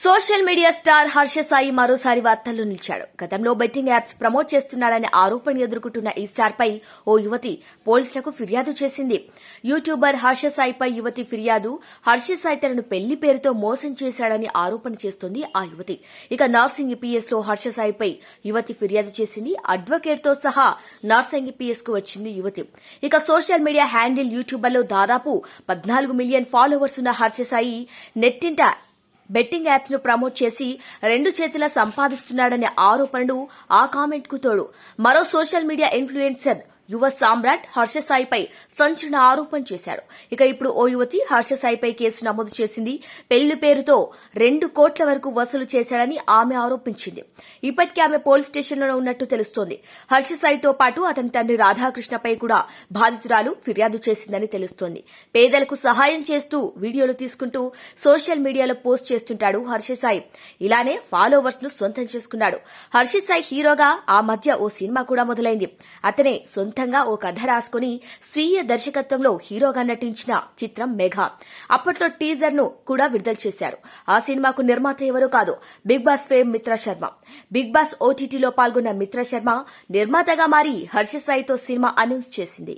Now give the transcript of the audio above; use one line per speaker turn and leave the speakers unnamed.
Social media star Harsha Sai మరోసారి వార్తల్లో నిలిచాడు. గతంలో బెట్టింగ్ యాప్స్ ప్రమోట్ చేస్తున్నాడనే ఆరోపణ ఎదుర్కొంటున్న ఈ స్టార్ పై ఓ యువతి పోలీసులకు ఫిర్యాదు చేసింది. యూట్యూబర్ హర్ష సాయిపై యువతి ఫిర్యాదు. హర్ష సాయి తనను పెళ్లి పేరుతో మోసం చేశాడని ఆరోపణ చేస్తోంది ఆ యువతి. ఇక నార్సింగ్ పిఎస్ లో హర్ష సాయిపై యువతి ఫిర్యాదు చేసింది. అడ్వకేట్ తో సహా నార్సింగ్ పిఎస్ కు వచ్చింది యువతి. ఇక సోషల్ మీడియా హ్యాండిల్ యూట్యూబర్ లో దాదాపు 14 మిలియన్ ఫాలోవర్స్ ఉన్న హర్ష సాయి నెట్టింట బెట్టింగ్ యాప్స్ ను ప్రమోట్ చేసి 2 చేతుల సంపాదిస్తున్నాడనే ఆరోపణలు ఆ కామెంట్ కు తోడు మరో సోషల్ మీడియా ఇన్ఫ్లుయెన్సర్ యువ సామ్రాట్ హర్ష సాయిపై సంచలన ఆరోపణ చేశాడు. ఇక ఇప్పుడు ఓ యువతి హర్ష సాయిపై కేసు నమోదు చేసింది. పెళ్లి పేరుతో 2 కోట్ల వరకు వసూలు చేశాడని ఆమె ఆరోపించింది. ఇప్పటికే ఆమె పోలీస్ స్టేషన్లో ఉన్నట్టు తెలుస్తోంది. హర్ష సాయితో పాటు అతని తండ్రి రాధాకృష్ణపై కూడా బాధితురాలు ఫిర్యాదు చేసిందని తెలుస్తోంది. పేదలకు సహాయం చేస్తూ వీడియోలు తీసుకుంటూ సోషల్ మీడియాలో పోస్ట్ చేస్తుంటాడు హర్ష సాయి. ఇలానే ఫాలోవర్స్ ను సొంతం చేసుకున్నాడు. హర్ష సాయి హీరోగా ఆ మధ్య ఓ సినిమా కూడా మొదలైంది. అతనే సొంతంగా ఓ కథ రాసుకుని స్వీయ దర్శకత్వంలో హీరోగా నటించిన చిత్రం మెగా. అప్పట్లో టీజర్ ను కూడా విడుదల చేశారు. ఆ సినిమాకు నిర్మాత ఎవరో కాదు, big boss fame Mitra Sharma. Big boss ఓటీటీలో పాల్గొన్న మిత్రా శర్మ నిర్మాతగా మారి హర్ష సాయితో సినిమా అనౌన్స్ చేసింది.